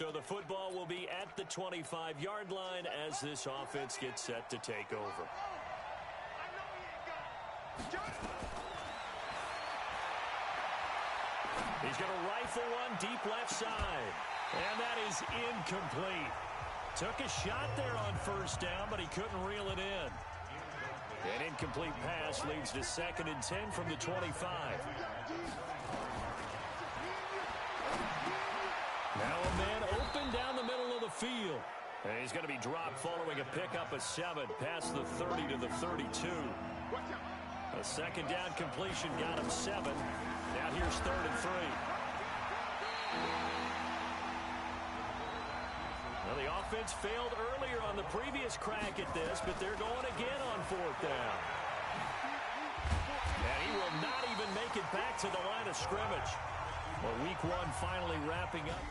So the football will be at the 25-yard line as this offense gets set to take over. He's going to rifle one deep left side. And that is incomplete. Took a shot there on first down, but he couldn't reel it in. An incomplete pass leads to 2nd and 10 from the 25. Now a man open down the middle of the field. And he's going to be dropped following a pickup of 7 past the 30 to the 32. A second down completion got him 7. Now here's 3rd and 3. Well, the offense failed earlier on the previous crack at this, but they're going again on 4th down. And he will not even make it back to the line of scrimmage. Well, week 1 finally wrapping up.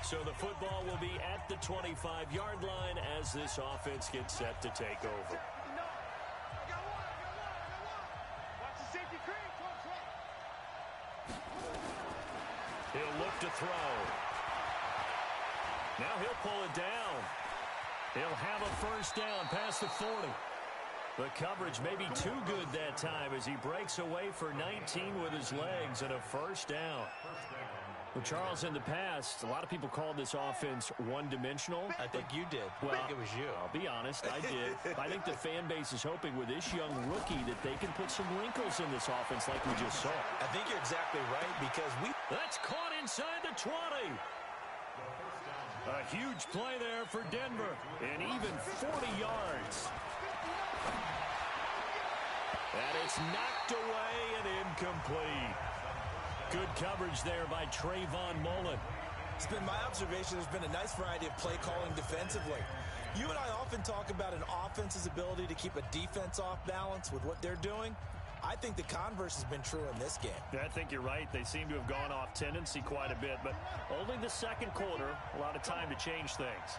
So the football will be at the 25-yard line as this offense gets set to take over. He'll look to throw. Now he'll pull it down. He'll have a first down past the 40. The coverage may be too good that time as he breaks away for 19 with his legs and a first down. Well, Charles, in the past, a lot of people called this offense one-dimensional. I think you did. Well, I think it was you. I'll be honest, I did. I think the fan base is hoping with this young rookie that they can put some wrinkles in this offense like we just saw. I think you're exactly right because That's caught inside the 20. A huge play there for Denver, and even 40 yards. And it's knocked away and incomplete. Good coverage there by Trayvon Mullen. it's been my observation there's been a nice variety of play calling defensively. You and I often talk about an offense's ability to keep a defense off balance with what they're doing. I think the converse has been true in this game. Yeah, I think you're right. They seem to have gone off tendency quite a bit, but only the second quarter, a lot of time to change things.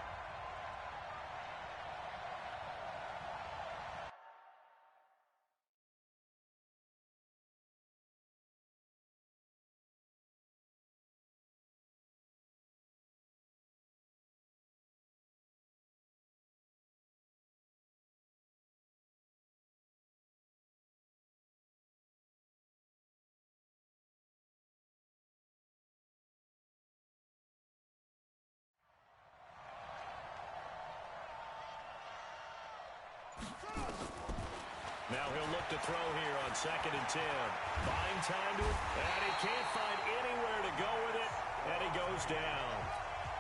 Now he'll look to throw here on 2nd and 10. Buying time to it, and he can't find anywhere to go with it, and he goes down.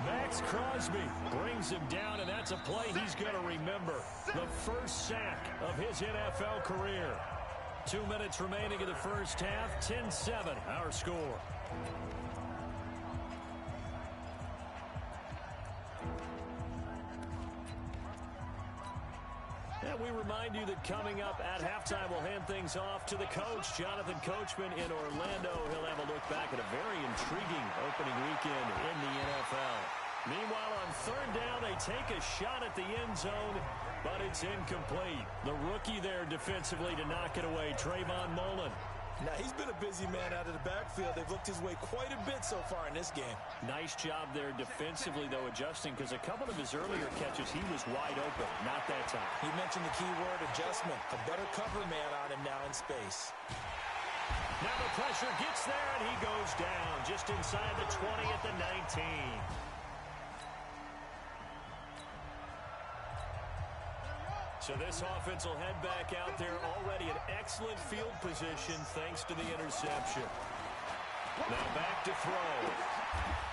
Max Crosby brings him down, and that's a play he's going to remember. The first sack of his NFL career. 2 minutes remaining in the first half, 10-7, our score. And we remind you that coming up at halftime, we'll hand things off to the coach, Jonathan Coachman in Orlando. He'll have a look back at a very intriguing opening weekend in the NFL. Meanwhile, on 3rd down, they take a shot at the end zone, but it's incomplete. The rookie there defensively to knock it away, Trayvon Mullen. Now, he's been a busy man out of the backfield. They've looked his way quite a bit so far in this game. Nice job there defensively, though, adjusting, because a couple of his earlier catches, he was wide open. Not that time. He mentioned the key word, adjustment. A better cover man on him now in space. Now the pressure gets there, and he goes down just inside the 20 at the 19. So this offense will head back out there, already in excellent field position thanks to the interception. Now back to throw.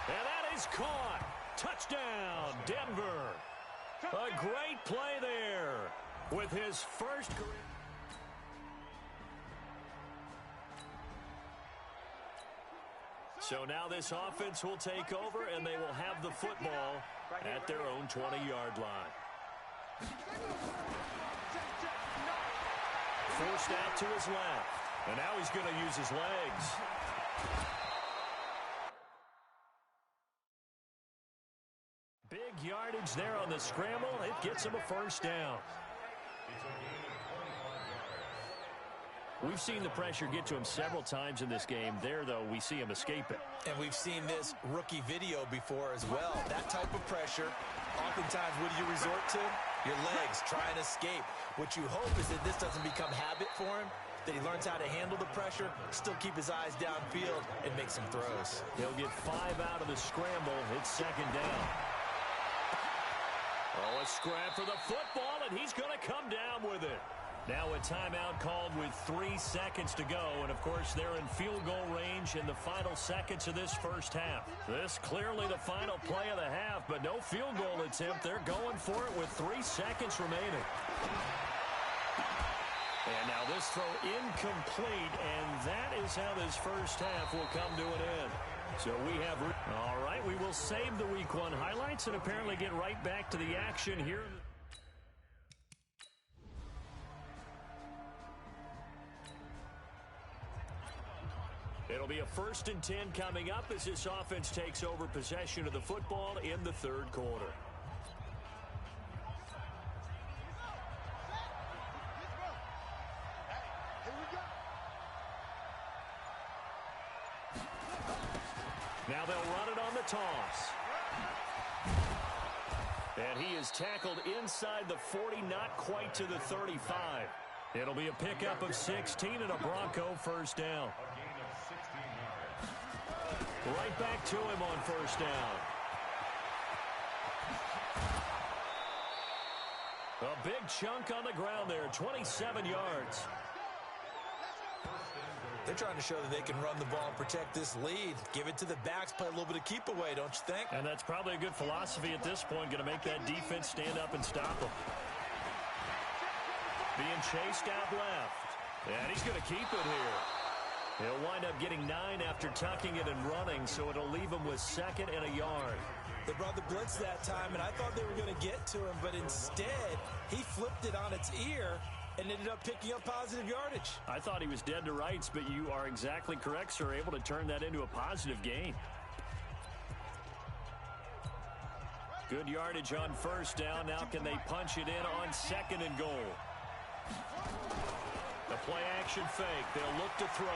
And that is caught. Touchdown, Denver. A great play there with his first career. So now this offense will take over, and they will have the football at their own 20-yard line. Forced out to his left. And now he's going to use his legs. Big yardage there on the scramble. It gets him a first down. We've seen the pressure get to him several times in this game. There, though, we see him escape it. And we've seen this rookie video before as well. That type of pressure, oftentimes, what do you resort to? Your legs, try and escape. What you hope is that this doesn't become habit for him, that he learns how to handle the pressure, still keep his eyes downfield, and make some throws. He'll get 5 out of the scramble. It's second down. Oh, a scrap for the football, and he's going to come down with it. Now a timeout called with 3 seconds to go. And, of course, they're in field goal range in the final seconds of this first half. This clearly the final play of the half, but no field goal attempt. They're going for it with 3 seconds remaining. And now this throw incomplete, and that is how this first half will come to an end. So we have... All right, we will save the Week 1 highlights and apparently get right back to the action here. It'll be a 1st and 10 coming up as this offense takes over possession of the football in the third quarter. Now they'll run it on the toss. And he is tackled inside the 40, not quite to the 35. It'll be a pickup of 16 and a Bronco first down. Right back to him on first down. A big chunk on the ground there, 27 yards. They're trying to show that they can run the ball and protect this lead. Give it to the backs, play a little bit of keep away, don't you think? And that's probably a good philosophy at this point, going to make that defense stand up and stop them. Being chased out left. And he's going to keep it here. He'll wind up getting 9 after tucking it and running, so it'll leave him with 2nd and a yard. They brought the blitz that time, and I thought they were going to get to him, but instead, he flipped it on its ear and ended up picking up positive yardage. I thought he was dead to rights, but you are exactly correct, sir, able to turn that into a positive gain. Good yardage on first down. Now can they punch it in on 2nd and goal? The play action fake. They'll look to throw.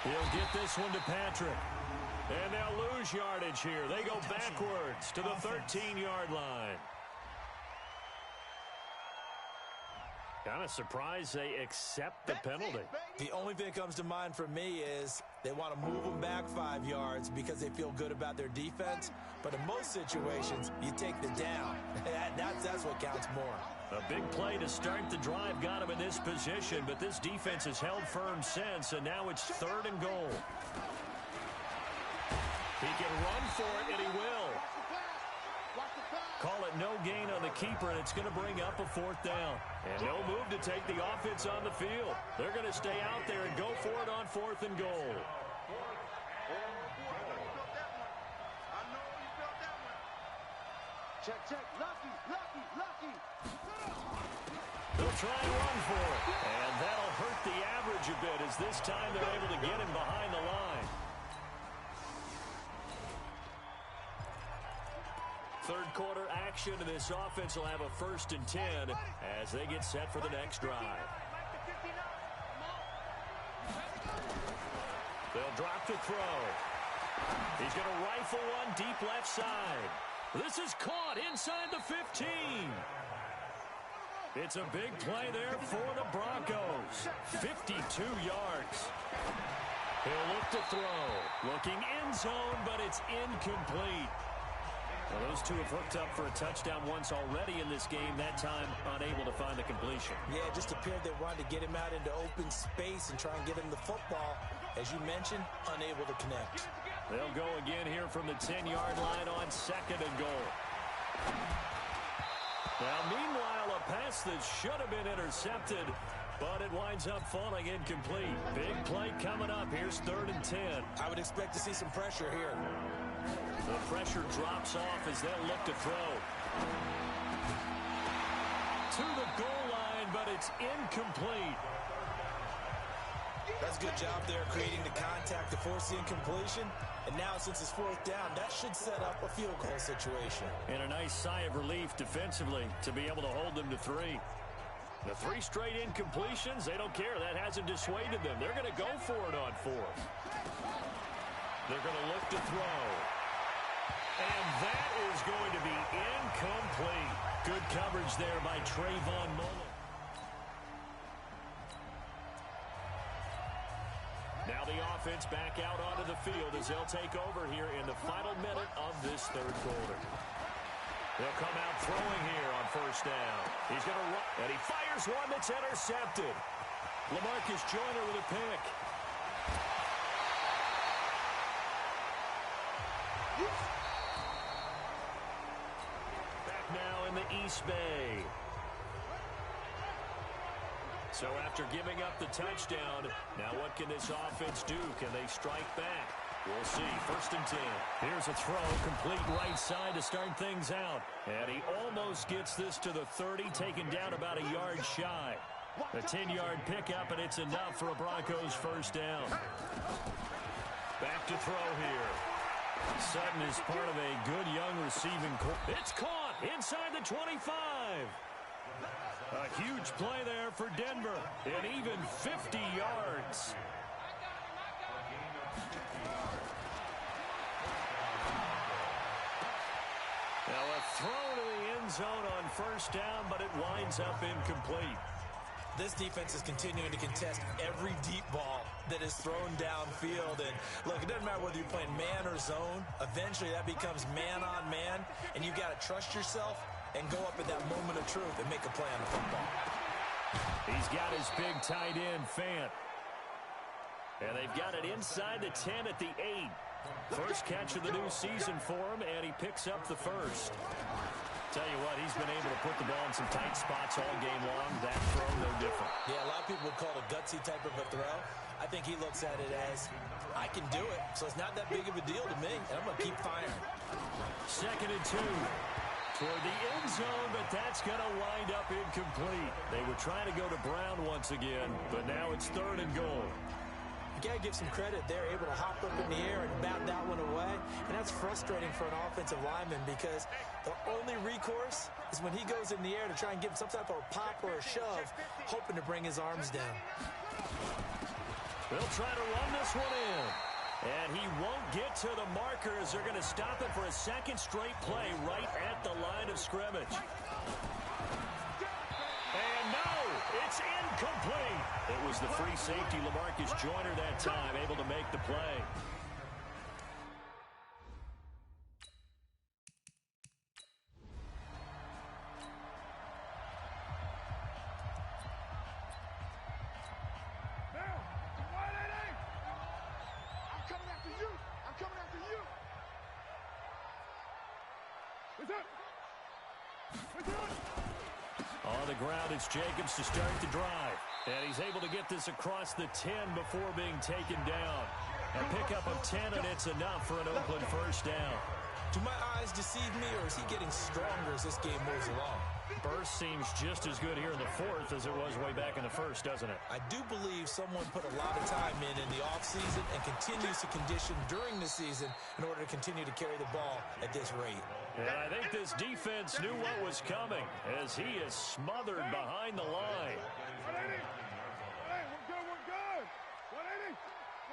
He'll get this one to Patrick. And they'll lose yardage here. They go backwards to the 13-yard line. Kind of surprised they accept the penalty. The only thing that comes to mind for me is they want to move them back 5 yards because they feel good about their defense. But in most situations, you take the down. That's what counts more. A big play to start the drive got him in this position, but this defense has held firm since, and now it's 3rd and goal. He can run for it, and he will. Call it no gain on the keeper, and it's going to bring up a 4th down. And no move to take the offense on the field. They're going to stay out there and go for it on 4th and goal. Check. Lucky. They'll try and run for it. And that'll hurt the average a bit as this time they're able to get him behind the line. Third quarter action, and this offense will have a 1st and 10 as they get set for the next drive. They'll drop to throw. He's going to rifle one deep left side. This is caught inside the 15. It's a big play there for the Broncos. 52 yards. He'll look to throw. Looking end zone, but it's incomplete. Well, those two have hooked up for a touchdown once already in this game, that time unable to find the completion. Yeah, it just appeared they wanted to get him out into open space and try and get him the football. As you mentioned, unable to connect. They'll go again here from the 10-yard line on 2nd and goal. Now, meanwhile, a pass that should have been intercepted, but it winds up falling incomplete. Big play coming up. Here's 3rd and 10. I would expect to see some pressure here. The pressure drops off as they'll look to throw. To the goal line, but it's incomplete. That's a good job there creating the contact to force the incompletion. And now since it's fourth down, that should set up a field goal situation. And a nice sigh of relief defensively to be able to hold them to 3. The 3 straight incompletions, they don't care. That hasn't dissuaded them. They're going to go for it on 4th. They're going to look to throw. And that is going to be incomplete. Good coverage there by Trayvon Mullen. Now the offense back out onto the field as they'll take over here in the final minute of this third quarter. They'll come out throwing here on first down. He's going to run, and he fires one that's intercepted. LaMarcus Joyner with a pick. Back now in the East Bay. So after giving up the touchdown, now what can this offense do? Can they strike back? We'll see. 1st and 10. Here's a throw, complete right side to start things out. And he almost gets this to the 30, taken down about a yard shy. A 10-yard pickup, and it's enough for a Broncos first down. Back to throw here. Sutton is part of a good young receiving corps. It's caught inside the 25. A huge play there for Denver, and even 50 yards. Now a throw to the end zone on first down, but it winds up incomplete. This defense is continuing to contest every deep ball that is thrown downfield. And look, it doesn't matter whether you're playing man or zone. Eventually that becomes man on man, and you've got to trust yourself and go up at that moment of truth and make a play on the football. He's got his big tight end, Fant. And they've got it inside the 10 at the 8. First catch of the new season for him, and he picks up the first. Tell you what, he's been able to put the ball in some tight spots all game long. That throw, no different. Yeah, a lot of people would call it a gutsy type of a throw. I think he looks at it as, I can do it, so it's not that big of a deal to me, and I'm going to keep firing. 2nd and 2. Toward the end zone, but that's going to wind up incomplete. They were trying to go to Brown once again, but now it's 3rd and goal. You got to give some credit. They're able to hop up in the air and bat that one away, and that's frustrating for an offensive lineman because the only recourse is when he goes in the air to try and give some type of a pop or a shove, hoping to bring his arms down. They'll try to run this one in. And he won't get to the marker as they're going to stop it for a second straight play right at the line of scrimmage. And no, it's incomplete. It was the free safety, LaMarcus Joyner, that time, able to make the play. On the ground, it's Jacobs to start the drive. And he's able to get this across the 10 before being taken down. A pickup of 10, and it's enough for an Oakland first down. Do my eyes deceive me, or is he getting stronger as this game moves along? Burst seems just as good here in the 4th as it was way back in the 1st, doesn't it? I do believe someone put a lot of time in the offseason and continues to condition during the season in order to continue to carry the ball at this rate. And I think this defense knew what was coming as he is smothered behind the line. 180. Hey, we're good, we're good. 180.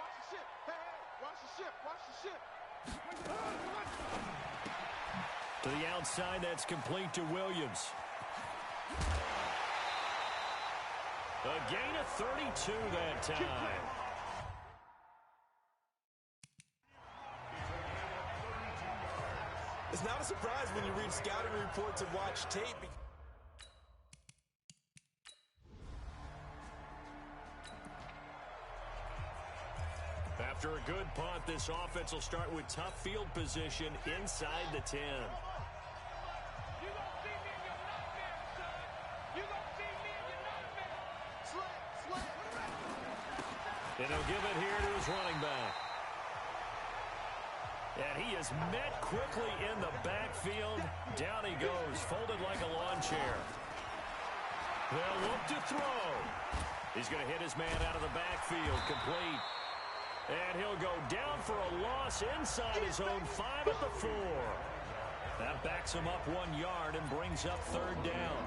Watch the ship. Hey, watch the ship, watch the ship. To the outside, that's complete to Williams. A gain of 32 that time. It's not a surprise when you read scouting reports and watch tape. After a good punt, this offense will start with tough field position inside the 10. And he'll give it here to his running back. And he is met quickly in the backfield. Down he goes, folded like a lawn chair. They'll look to throw. He's going to hit his man out of the backfield, complete. And he'll go down for a loss inside his own 5 at the 4. That backs him up 1 yard and brings up 3rd down.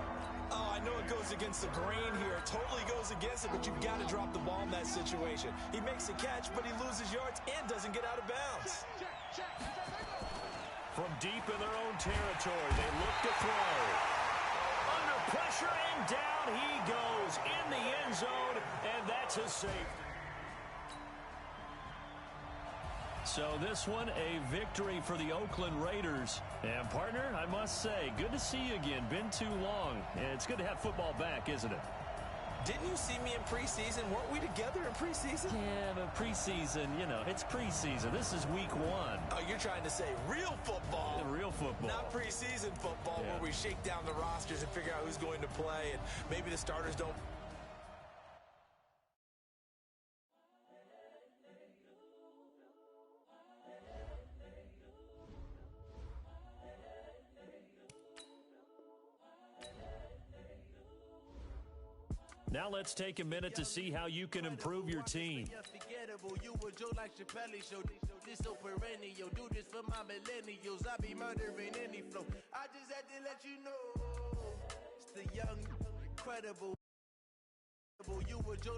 Oh, I know it goes against the grain here. It totally goes against it, but you've got to drop the ball in that situation. He makes a catch, but he loses yards and doesn't get out of bounds. From deep in their own territory, they look to throw. Under pressure, and down he goes in the end zone, and that's a safety. So this one, a victory for the Oakland Raiders. And, partner, I must say, good to see you again. Been too long. And it's good to have football back, isn't it? Didn't you see me in preseason? Weren't we together in preseason? Yeah, but preseason, you know, it's preseason. This is week 1. Oh, you're trying to say real football. Yeah, real football. Not preseason football where we shake down the rosters and figure out who's going to play, and maybe the starters don't. Now let's take a minute to see how you can improve your team. You were Joe like Chappelle show. This so perennial. Do this for my millennials. I be murdering any flow. I just had to let you know. It's the young, incredible. You were Joe.